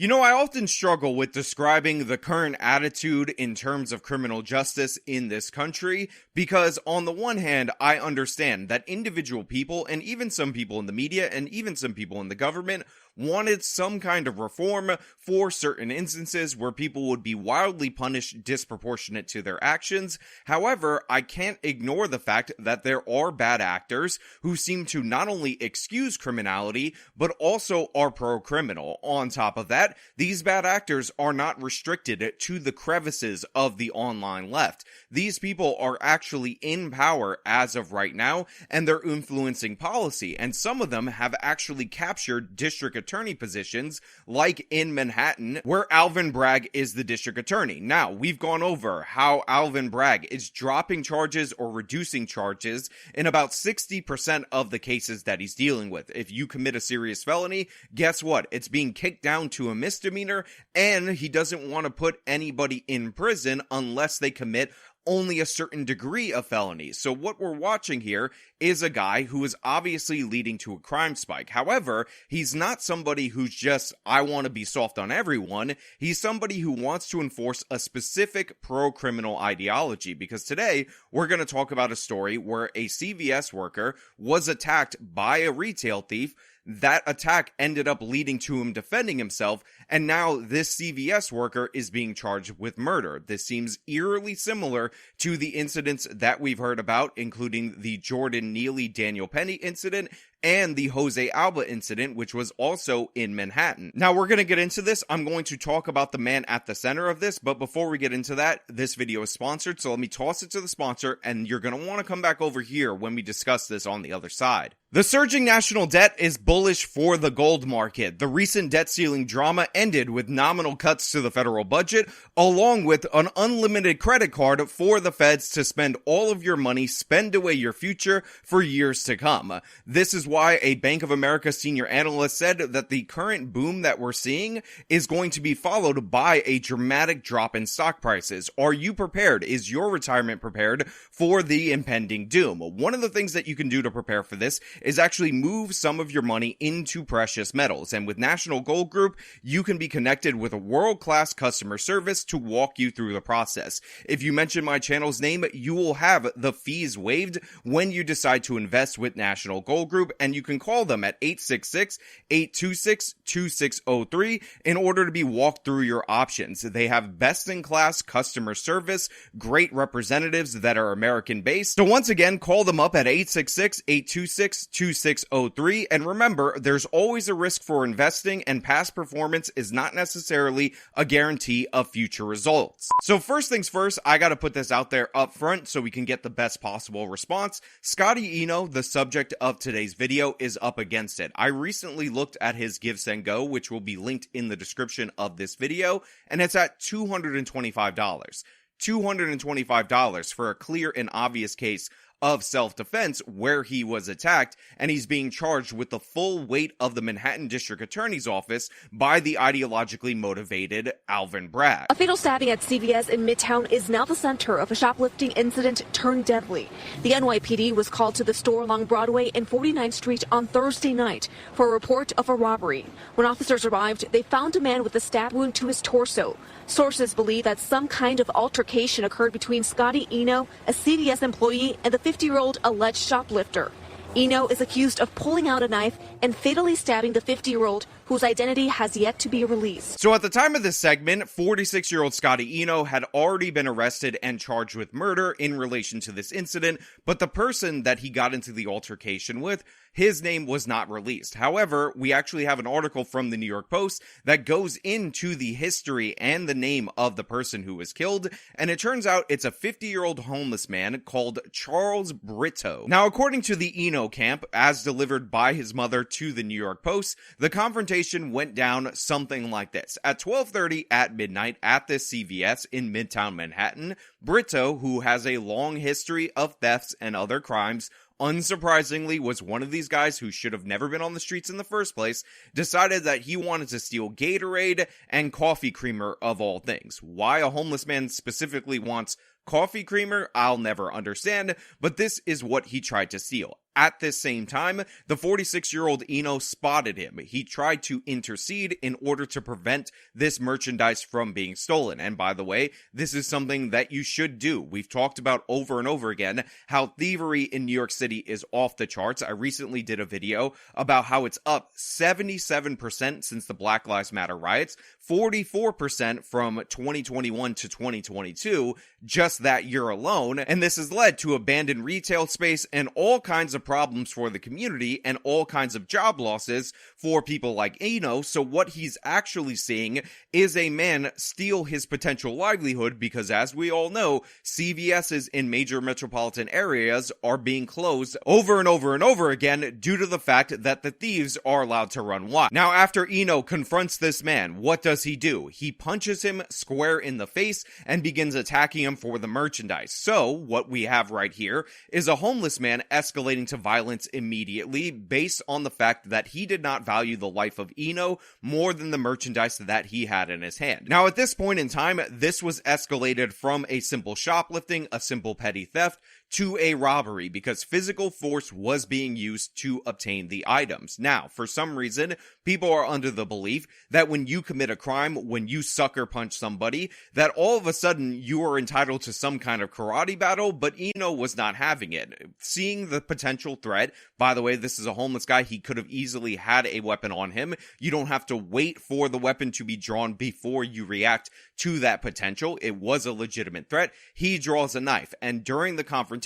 You know, I often struggle with describing the current attitude in terms of criminal justice in this country because, on the one hand, I understand that individual people, and even some people in the media, and even some people in the government, wanted some kind of reform for certain instances where people would be wildly punished disproportionate to their actions. However, I can't ignore the fact that there are bad actors who seem to not only excuse criminality, but also are pro-criminal. On top of that, these bad actors are not restricted to the crevices of the online left. These people are actually in power as of right now, and they're influencing policy, and some of them have actually captured district attorney positions, like in Manhattan, where Alvin Bragg is the district attorney. Now, we've gone over how Alvin Bragg is dropping charges or reducing charges in about 60% of the cases that he's dealing with. If you commit a serious felony, guess what? It's being kicked down to a misdemeanor, and he doesn't want to put anybody in prison unless they commit only a certain degree of felonies. So what we're watching here is a guy who is obviously leading to a crime spike. However, he's not somebody who's just, I want to be soft on everyone. He's somebody who wants to enforce a specific pro-criminal ideology, because today we're going to talk about a story where a CVS worker was attacked by a retail thief. That attack ended up leading to him defending himself, and now this CVS worker is being charged with murder. This seems eerily similar to the incidents that we've heard about, including the Jordan Neely Daniel Penny incident and the Jose Alba incident, which was also in Manhattan. Now, we're going to get into this. I'm going to talk about the man at the center of this, but before we get into that, this video is sponsored, so let me toss it to the sponsor, and you're going to want to come back over here when we discuss this on the other side. The surging national debt is bullish for the gold market. The recent debt ceiling drama ended with nominal cuts to the federal budget, along with an unlimited credit card for the feds to spend all of your money, spend away your future for years to come. This is why a Bank of America senior analyst said that the current boom that we're seeing is going to be followed by a dramatic drop in stock prices. Are you prepared? Is your retirement prepared for the impending doom? One of the things that you can do to prepare for this is actually move some of your money into precious metals. And with National Gold Group, you can be connected with a world-class customer service to walk you through the process. If you mention my channel's name, you will have the fees waived when you decide to invest with National Gold Group, and you can call them at 866-826-2603 in order to be walked through your options. They have best-in-class customer service, great representatives that are American-based. So once again, call them up at 866-826-2603, and remember, there's always a risk for investing, and past performance is not necessarily a guarantee of future results. So first things first, I gotta put this out there up front so we can get the best possible response. Scotty Enoe, the subject of today's video, is up against it. I recently looked at his Give Send Go, which will be linked in the description of this video, and it's at $225. $225 for a clear and obvious case of self-defense where he was attacked, and he's being charged with the full weight of the Manhattan District Attorney's Office by the ideologically motivated Alvin Bragg. A fatal stabbing at CVS in Midtown is now the center of a shoplifting incident turned deadly. The NYPD was called to the store along Broadway and 49th Street on Thursday night for a report of a robbery. When officers arrived, they found a man with a stab wound to his torso. Sources believe that some kind of altercation occurred between Scotty Enoe, a CVS employee, and the 50-year-old alleged shoplifter. Enoe is accused of pulling out a knife and fatally stabbing the 50-year-old, whose identity has yet to be released. So at the time of this segment, 46-year-old Scotty Enoe had already been arrested and charged with murder in relation to this incident, but the person that he got into the altercation with, his name was not released. However, we actually have an article from the New York Post that goes into the history and the name of the person who was killed, and it turns out it's a 50-year-old homeless man called Charles Brito. Now, according to the Enoe camp, as delivered by his mother to the New York Post, the confrontation went down something like this. At 12:30 at midnight at this CVS in Midtown Manhattan, Brito, who has a long history of thefts and other crimes, unsurprisingly was one of these guys who should have never been on the streets in the first place, decided that he wanted to steal Gatorade and coffee creamer of all things. Why a homeless man specifically wants coffee creamer, I'll never understand, but this is what he tried to steal. At this same time, the 46-year-old Enoe spotted him. He tried to intercede in order to prevent this merchandise from being stolen. And by the way, this is something that you should do. We've talked about over and over again how thievery in New York City is off the charts. I recently did a video about how it's up 77% since the Black Lives Matter riots, 44% from 2021 to 2022, just that year alone. And this has led to abandoned retail space and all kinds of problems for the community and all kinds of job losses for people like Enoe. So what he's actually seeing is a man steal his potential livelihood because, as we all know, CVS's in major metropolitan areas are being closed over and over and over again due to the fact that the thieves are allowed to run wild. Now, after Enoe confronts this man, what does he do? He punches him square in the face and begins attacking him for the merchandise. So what we have right here is a homeless man escalating to violence immediately based on the fact that he did not value the life of Enoe more than the merchandise that he had in his hand. Now, at this point in time, this was escalated from a simple shoplifting, a simple petty theft, to a robbery because physical force was being used to obtain the items. Now, for some reason, people are under the belief that when you commit a crime, when you sucker punch somebody, that all of a sudden you are entitled to some kind of karate battle, but Enoe was not having it. Seeing the potential threat, by the way, this is a homeless guy, he could have easily had a weapon on him. You don't have to wait for the weapon to be drawn before you react to that potential. It was a legitimate threat. He draws a knife, and during the confrontation,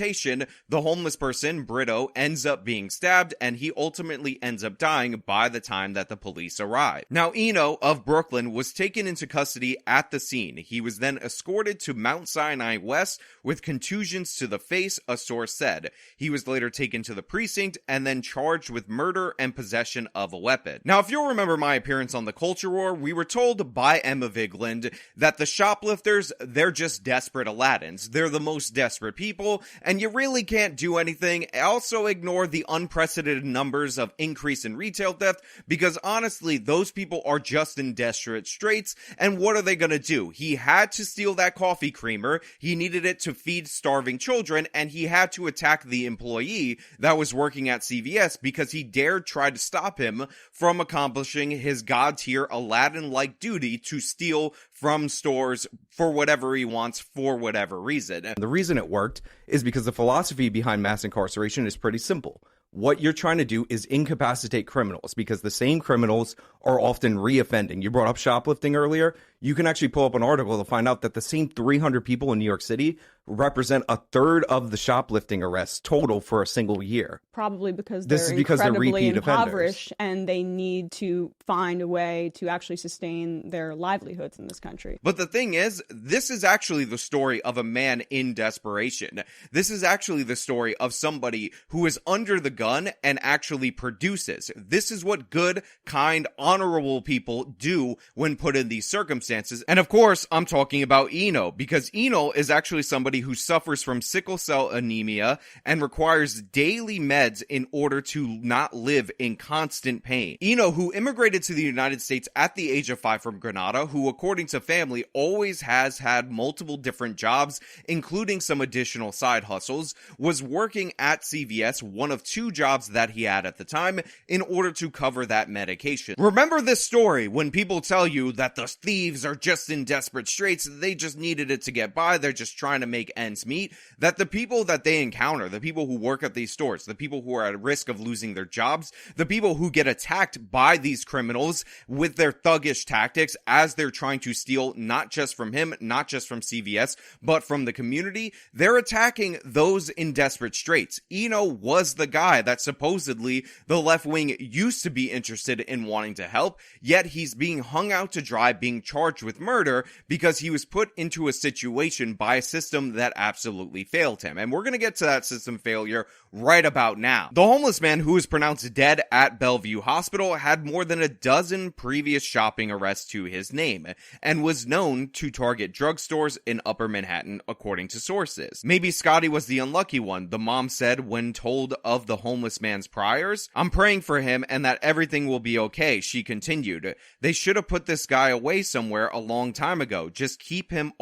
the homeless person, Brito, ends up being stabbed, and he ultimately ends up dying by the time that the police arrive. Now, Enoe of Brooklyn was taken into custody at the scene. He was then escorted to Mount Sinai West with contusions to the face, a source said. He was later taken to the precinct and then charged with murder and possession of a weapon. Now, if you'll remember my appearance on the Culture War, we were told by Emma Vigeland that the shoplifters, they're just desperate Aladdins. They're the most desperate people, and you really can't do anything. Also ignore the unprecedented numbers of increase in retail theft, because honestly, those people are just in desperate straits, and what are they gonna do? He had to steal that coffee creamer, he needed it to feed starving children, and he had to attack the employee that was working at CVS because he dared try to stop him from accomplishing his god-tier Aladdin-like duty to steal from stores for whatever he wants, for whatever reason. The reason it worked is because the philosophy behind mass incarceration is pretty simple. What you're trying to do is incapacitate criminals, because the same criminals are often reoffending. You brought up shoplifting earlier. You can actually pull up an article to find out that the same 300 people in New York City represent a third of the shoplifting arrests total for a single year. Probably because This they're is because they're incredibly repeat offenders. impoverished and they need to find a way to actually sustain their livelihoods in this country. But the thing is, this is actually the story of a man in desperation. This is actually the story of somebody who is under the gun and actually produces. This is what good, kind, honorable people do when put in these circumstances. And of course, I'm talking about Enoe, because Enoe is actually somebody who suffers from sickle cell anemia and requires daily meds in order to not live in constant pain. Enoe, who immigrated to the United States at the age of 5 from Grenada, who according to family always has had multiple different jobs, including some additional side hustles, was working at CVS, one of 2 jobs that he had at the time, in order to cover that medication. Remember this story when people tell you that the thieves are just in desperate straits, they just needed it to get by, they're just trying to make ends meet, that the people that they encounter, the people who work at these stores, the people who are at risk of losing their jobs, the people who get attacked by these criminals with their thuggish tactics as they're trying to steal not just from him, not just from CVS, but from the community, they're attacking those in desperate straits. Enoe was the guy that supposedly the left wing used to be interested in wanting to help, yet he's being hung out to dry, being charged with murder because he was put into a situation by a system that absolutely failed him. And we're going to get to that system failure right about now. The homeless man who was pronounced dead at Bellevue Hospital had more than a dozen previous shopping arrests to his name and was known to target drugstores in Upper Manhattan, according to sources. Maybe Scotty was the unlucky one, the mom said when told of the homeless man's priors. "I'm praying for him and that everything will be okay," she continued. "They should have put this guy away somewhere somewhere a long time ago. Just keep him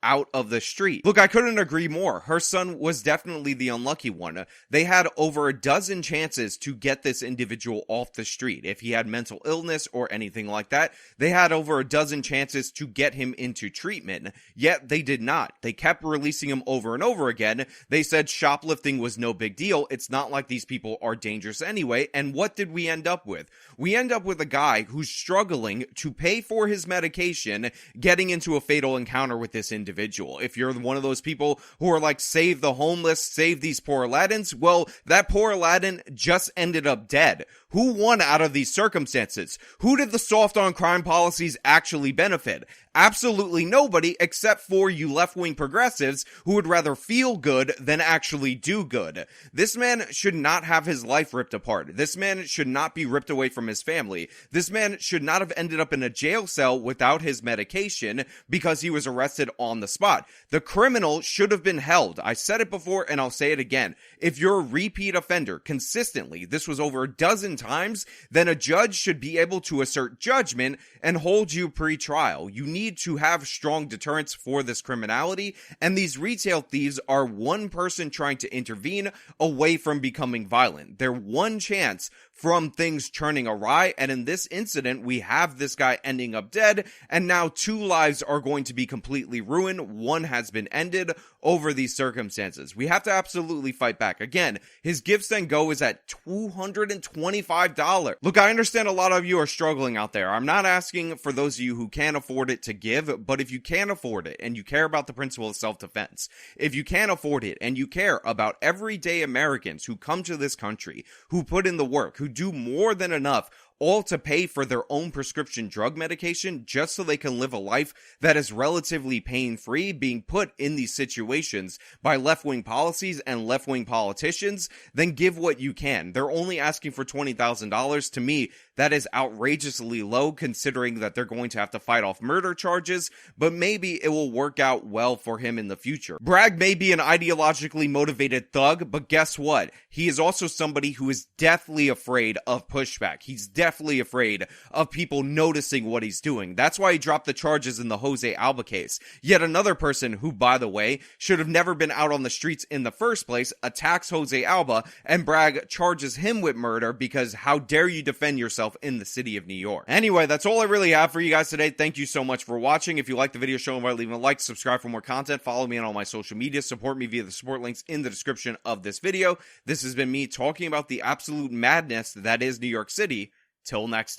out of the street. Look, I couldn't agree more. Her son was definitely the unlucky one. They had over a dozen chances to get this individual off the street. If he had mental illness or anything like that, they had over a dozen chances to get him into treatment, yet they did not. They kept releasing him over and over again. They said shoplifting was no big deal. It's not like these people are dangerous anyway. And what did we end up with? We end up with a guy who's struggling to pay for his medication, getting into a fatal encounter with this individual. If you're one of those people who are like, save the homeless, save these poor Aladdins, well, that poor Aladdin just ended up dead. Who won out of these circumstances? Who did the soft on crime policies actually benefit? Absolutely nobody, except for you left-wing progressives who would rather feel good than actually do good. This man should not have his life ripped apart. This man should not be ripped away from his family. This man should not have ended up in a jail cell without his medication because he was arrested on the spot. The criminal should have been held. I said it before and I'll say it again. If you're a repeat offender consistently, this was over a dozen times, then a judge should be able to assert judgment and hold you pre-trial. You need to have strong deterrence for this criminality, and these retail thieves are one person trying to intervene away from becoming violent. They're one chance from things turning awry, and in this incident, we have this guy ending up dead, and now 2 lives are going to be completely ruined. One has been ended over these circumstances. We have to absolutely fight back. Again, his Give Send Go is at $225. Look, I understand a lot of you are struggling out there. I'm not asking for those of you who can't afford it to give, but if you can't afford it and you care about the principle of self-defense, if you can't afford it and you care about everyday Americans who come to this country, who put in the work, who do more than enough, all to pay for their own prescription drug medication just so they can live a life that is relatively pain-free, being put in these situations by left-wing policies and left-wing politicians, then give what you can. They're only asking for $20,000. To me, that is outrageously low considering that they're going to have to fight off murder charges, but maybe it will work out well for him in the future. Bragg may be an ideologically motivated thug, but guess what? He is also somebody who is deathly afraid of pushback. He's deathly afraid of people noticing what he's doing. That's why he dropped the charges in the Jose Alba case. Yet another person who, by the way, should have never been out on the streets in the first place attacks Jose Alba, and Bragg charges him with murder because how dare you defend yourself in the city of New York. Anyway, that's all I really have for you guys today. Thank you so much for watching. If you liked the video, show me by leaving a like, subscribe for more content, follow me on all my social media, support me via the support links in the description of this video. This has been me talking about the absolute madness that is New York City. Till next time.